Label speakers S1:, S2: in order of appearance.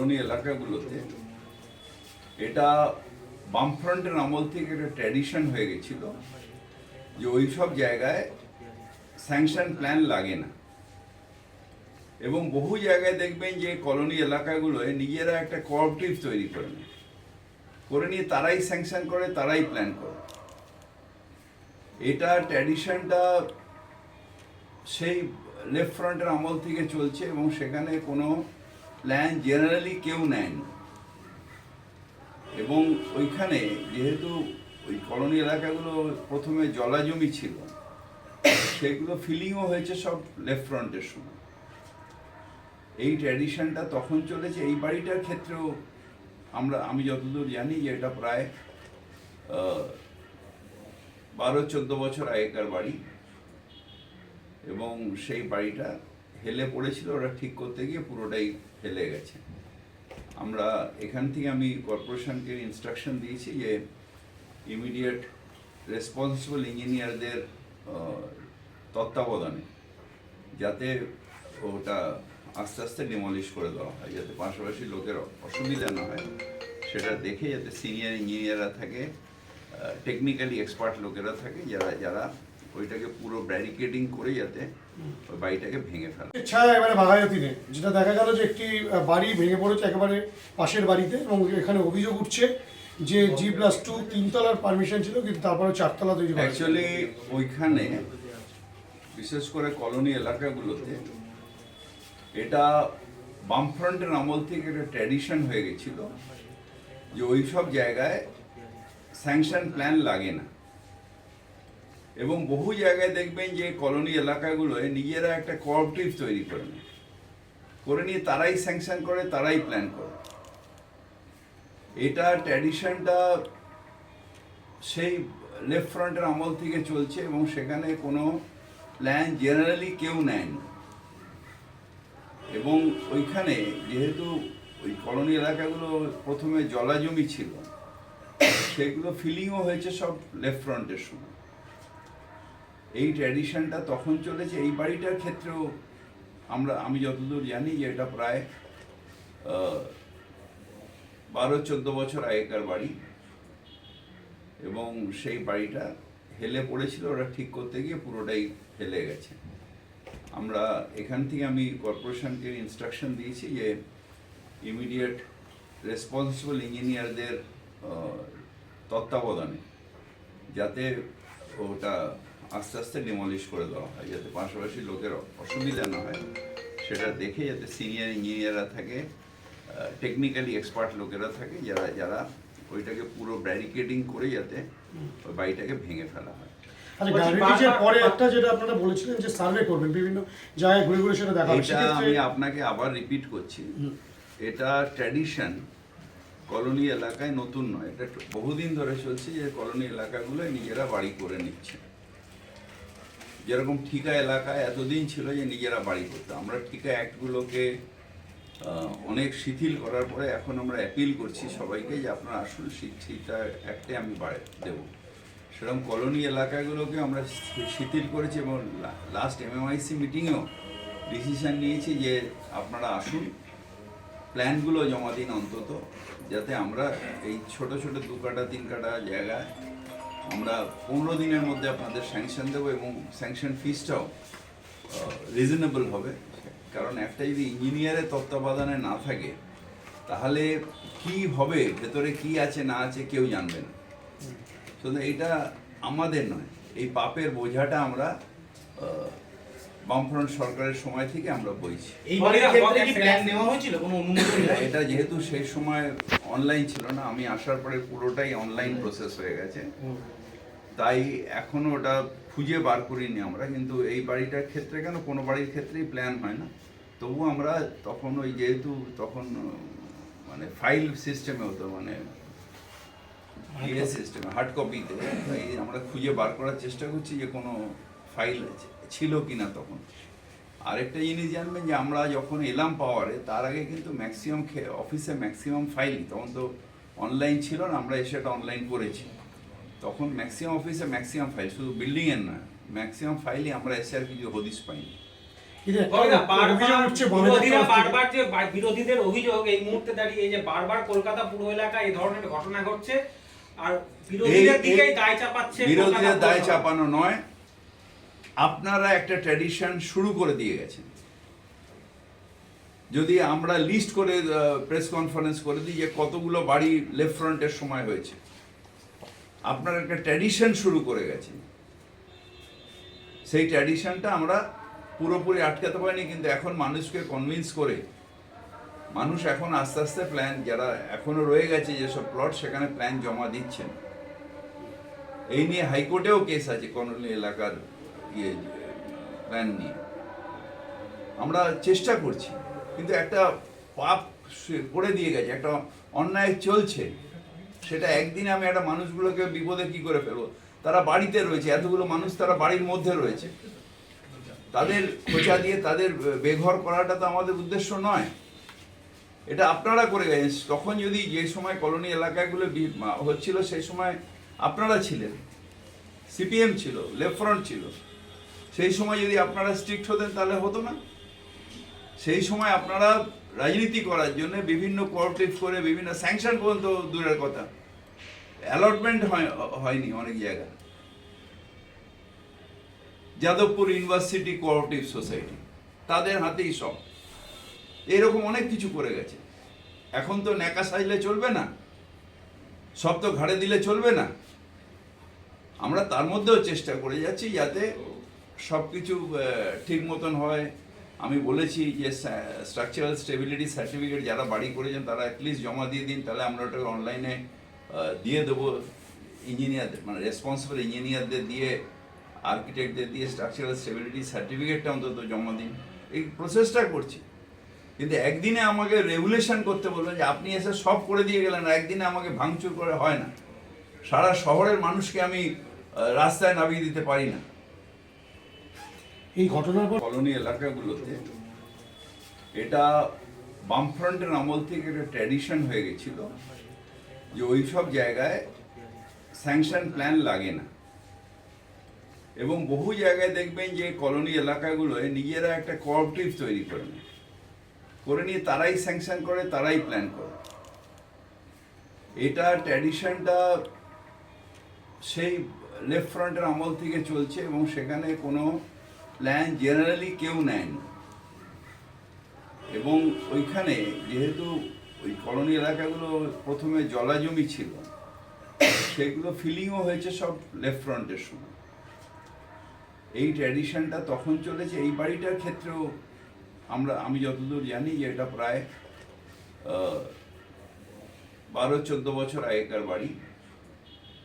S1: Colony এলাকাগুলোতে এটা বামফ্রন্টের আমল থেকে একটা ট্র্যাডিশন হয়ে গেছিল যে ওই সব জায়গায় স্যাংশন প্ল্যান লাগে না, এবং বহু জায়গায় দেখবেন যে কলোনি এলাকাগুলোয় নিজেরা একটা কোঅপারেটিভ তৈরি করে নিয়ে তারাই স্যাংশন করে, তারাই প্ল্যান করে। এটা ট্র্যাডিশনটা সেই লেফট ফ্রন্টের আমল থেকে চলছে, এবং সেখানে কোনো প্ল্যান জেনারেলি কেউ নেয়নি। এবং ওইখানে যেহেতু ওই কলোনি এলাকাগুলো প্রথমে জলাজমি ছিল, সেগুলো ফিলিংও হয়েছে সব লেফট ফ্রন্টের সময়। এই ট্র্যাডিশনটা তখন চলেছে। এই বাড়িটার ক্ষেত্রেও আমি যতদূর জানি যে এটা প্রায় 12-14 বছর আগেকার বাড়ি, এবং সেই বাড়িটা হেলে পড়েছিল, ওরা ঠিক করতে গিয়ে পুরোটাই হেলে গেছে। আমরা এখান থেকে আমি কর্পোরেশনকে ইনস্ট্রাকশন দিয়েছি যে ইমিডিয়েট রেসপন্সিবল ইঞ্জিনিয়ারদের তত্ত্বাবধানে যাতে ওটা আস্তে আস্তে ডিমলিশ করে দেওয়া হয়, যাতে পাশাপাশি লোকের অসুবিধা না হয় সেটা দেখে, যাতে সিনিয়র ইঞ্জিনিয়াররা থাকে, টেকনিক্যালি এক্সপার্ট লোকেরা থাকে, যারা ওইটাকে পুরো ব্যারিকেডিং করে যাতে ওই বাড়িটাকে ভেঙে ফেলে।
S2: ছায়া এবারে বাঘাযতীনে যেটা দেখা গেল যে একটি বাড়ি ভেঙে পড়েছে একেবারে পাশের বাড়িতে, এবং এখানে অভিযোগ উঠছে যে G+2 3তলার পারমিশন ছিল, কিন্তু তারপরে 4তলা তৈরি করা।
S1: অ্যাকচুয়ালি ওইখানে বিশেষ করে কলোনি এলাকাগুলোতে এটা বামফ্রন্টের আমল থেকে একটা ট্র্যাডিশন হয়ে গেছিল যে ওই সব জায়গায় স্যাংশন প্ল্যান লাগে না, এবং বহু জায়গায় দেখবেন যে কলোনি এলাকাগুলোয় নিজেরা একটা কোঅপারেটিভ তৈরি করে নিয়ে তারাই স্যাংশন করে, তারাই প্ল্যান করে। এটা ট্র্যাডিশনটা সেই লেফট ফ্রন্টের আমল থেকে চলছে, এবং সেখানে কোনো প্ল্যান জেনারেলি কেউ নেয়নি। এবং ওইখানে যেহেতু ওই কলোনি এলাকাগুলো প্রথমে জলাজমি ছিল, সেগুলো ফিলিংও হয়েছে সব লেফট ফ্রন্টের সময়। এই ট্র্যাডিশনটা তখন চলেছে। এই বাড়িটার ক্ষেত্রেও আমি যতদূর জানি যে এটা প্রায় 12-14 বছর আগেকার বাড়ি, এবং সেই বাড়িটা হেলে পড়েছিল, ওরা ঠিক করতে গিয়ে পুরোটাই হেলে গেছে। আমরা এখান থেকে আমি কর্পোরেশনকে ইনস্ট্রাকশন দিয়েছি যে ইমিডিয়েট রেসপন্সিবল ইঞ্জিনিয়ারদের তত্ত্বাবধানে যাতে ওটা আস্তে আস্তে ডিমলিশ করে দেওয়া হয়, যাতে পাশাপাশি লোকের অসুবিধা না হয় সেটা দেখে, যাতে সিনিয়র ইঞ্জিনিয়াররা থাকে, টেকনিক্যালি এক্সপার্ট লোকেরা থাকে, যারা ওইটাকে পুরো ব্যারিকেডিং করে যাতে ওই বাড়িটাকে ভেঙে ফেলা হয়।
S2: পরে একটা যেটা আপনারা বলেছিলেন যে সার্ভে করবেন, বিভিন্ন জায়গায় ঘুরে ঘুরে সেটা দেখা হবে।
S1: এটা আমি আপনাকে আবার রিপিট করছি, এটা ট্র্যাডিশন কলোনি এলাকায় নতুন নয়, এটা বহুদিন ধরে চলছে যে কলোনি এলাকাগুলোয় নিজেরা বাড়ি করে নিচ্ছে। যেরকম ঠিকা এলাকায় এতদিন ছিল যে নিজেরা বাড়ি করতো, আমরা ঠিকা অ্যাক্টগুলোকে অনেক শিথিল করার পরে এখন আমরা অ্যাপিল করছি সবাইকে যে আপনারা আসুন, ঠিকা অ্যাক্টে আমি দেব। সেরকম কলোনি এলাকাগুলোকে আমরা শিথিল করেছি, এবং লাস্ট MMIC মিটিংয়েও ডিসিশন নিয়েছি যে আপনারা আসুন, প্ল্যানগুলো জমা দিন অন্তত, যাতে আমরা এই ছোট ছোট 2 কাঠা 3 কাঠা জায়গায় আমরা 15 দিনের মধ্যে আপনাদের স্যাংশন দেবো, এবং স্যাংশন ফিসটাও রিজনেবল হবে। কারণ একটা যদি ইঞ্জিনিয়ারের তত্ত্বাবধানে না থাকে, তাহলে কি হবে, ভেতরে কি আছে না আছে কেউ জানবে না। শুধু এটা আমাদের নয়, এই পাপের বোঝাটা আমরা বামফ্রন্ট সরকারের সময় থেকে আমরা বইছি। এটা যেহেতু সেই সময় অনলাইন ছিল না, আমি আসার পরে পুরোটাই অনলাইন প্রসেস হয়ে গেছে, তাই এখনো ওটা খুঁজে বার করিনি আমরা। কিন্তু এই বাড়িটার ক্ষেত্রে কেন, কোনো বাড়ির ক্ষেত্রেই প্ল্যান হয় না, তবু আমরা তখন ওই যেহেতু তখন মানে ফাইল সিস্টেমে হতো, মানে সিস্টেমে হার্ড কপিতে, আমরা খুঁজে বার করার চেষ্টা করছি যে কোনো ফাইল ছিল কিনা। তখন আরেকটা জিনিস জানবেন যে আমরা যখন এলাম পাওয়ারে, তার আগে কিন্তু ম্যাক্সিমাম অফিসে ম্যাক্সিমাম ফাইলই, তখন তো অনলাইন ছিল না, আমরা এসে এটা অনলাইন করেছি। তখন ম্যাক্সিমাম অফিসে ম্যাক্সিমাম ফাইল, শুধু বিল্ডিংয়ের না, ম্যাক্সিমাম ফাইলই আমরা এসে আর কিছু হদিস পাইনি।
S2: কিন্তু একটা
S3: হয় না,
S2: অভিযোগ
S3: বারবার
S2: উঠছে বনের
S3: বিরোধীরা
S2: তরফ থেকে।
S3: বারবার যে বিরোধীদের অভিযোগ এই মুহূর্তে দাঁড়িয়ে এই যে বারবার কলকাতা পুরো এলাকায় এই ধরনের ঘটনা ঘটছে, আর বিরোধীদের দিকেই দায় চাপাচ্ছে
S1: বিরোধীদের
S3: কলকাতা
S1: দায়
S3: পুরসভা।
S1: চাপানো নয়, আপনারা একটা ট্র্যাডিশন শুরু করে দিয়ে গেছেন। যদি আমরা লিস্ট করে প্রেস কনফারেন্স করে দিই যে কতগুলো বাড়ি লেফট ফ্রন্টের সময় হয়েছে, আপনারা একটা ট্র্যাডিশন শুরু করে গেছেন। সেই ট্র্যাডিশনটা আমরা পুরোপুরি আটকাতে পারিনি, কিন্তু এখন মানুষকে কনভিন্স করে মানুষ এখন আস্তে আস্তে প্ল্যান, যারা এখনো রয়ে গেছে যেসব প্লট, সেখানে প্ল্যান জমা দিচ্ছেন। এই নিয়ে হাইকোর্টেও কেস আছে কলোনি এলাকার প্ল্যান নিয়ে। আমরা চেষ্টা করছি, কিন্তু একটা পাপ করে দিয়ে গেছে, একটা অন্যায় চলছে, সেটা একদিনে আমি একটা মানুষগুলোকে বিপদে কি করে ফেলবো? তারা বাড়িতে রয়েছে, এতগুলো মানুষ তারা বাড়ির মধ্যে রয়েছে, তাদের খোঁচা দিয়ে তাদের বেঘর করাটা তো আমাদের উদ্দেশ্য নয়। এটা আপনারা করে গেছেন। তখন যদি যে সময় কলোনি এলাকাগুলো হচ্ছিল সেই সময় আপনারা ছিলেন, সিপিএম ছিল, লেফট ফ্রন্ট ছিল, সেই সময় যদি আপনারা স্ট্রিক্ট হতেন তাহলে হতো না। সেই সময় আপনারা রাজনীতি করার জন্য বিভিন্ন কোঅপারেটিভ করে বিভিন্ন স্যাংশন পর্যন্ত দূরের কথা, অ্যালটমেন্ট হয়নি অনেক জায়গায়। যাদবপুর ইউনিভার্সিটি কোঅপারেটিভ সোসাইটি, তাদের হাতেই সব, এরকম অনেক কিছু করে গেছে। এখন তো ন্যাকা সাজলে চলবে না, সব তো ঘাড়ে দিলে চলবে না। আমরা তার মধ্যেও চেষ্টা করে যাচ্ছি যাতে সব কিছু ঠিক মতন হয়। আমি বলেছি যে স্ট্রাকচারাল স্টেবিলিটি সার্টিফিকেট যারা বাড়ি করেছেন তারা অ্যাটলিস্ট জমা দিয়ে দিন, তাহলে আমরা ওটাকে অনলাইনে দিয়ে দেবো। ইঞ্জিনিয়ারদের, মানে রেসপন্সিবল ইঞ্জিনিয়ারদের দিয়ে, আর্কিটেক্টদের দিয়ে স্ট্রাকচারাল স্টেবিলিটি সার্টিফিকেটটা অন্তত জমা দিন। এই প্রসেসটা করছি, কিন্তু একদিনে আমাকে রেগুলেশন করতে বলবেন যে আপনি এসে সব করে দিয়ে গেলেন, একদিনে আমাকে ভাঙচুর করে হয় না। সারা শহরের মানুষকে আমি রাস্তায় নামিয়ে দিতে পারি না।
S2: এই ঘটনার পর
S1: কলোনি এলাকাগুলোতে এটা বামফ্রন্টের আমল থেকে একটা ট্র্যাডিশন হয়ে গেছিল যে ওই সব জায়গায় স্যাংশন প্ল্যান লাগে না, এবং বহু জায়গায় দেখবেন যে কলোনি এলাকাগুলোয় নিজেরা একটা কোঅপারেটিভ তৈরি করে নেয়, করে নিয়ে তারাই স্যাংশন করে, তারাই প্ল্যান করে। এটা ট্র্যাডিশনটা সেই লেফট ফ্রন্টের আমল থেকে চলছে, এবং সেখানে কোনো প্ল্যান জেনারেলি কেউ নেয়নি। এবং ওইখানে যেহেতু ওই কলোনি এলাকাগুলো প্রথমে জলাজমি ছিল, সেগুলো ফিলিংও হয়েছে সব লেফট ফ্রন্টের সময়। এই ট্র্যাডিশনটা তখন চলেছে। এই বাড়িটার ক্ষেত্রেও আমি যতদূর জানি যে এটা প্রায় 12-14 বছর আগেকার বাড়ি।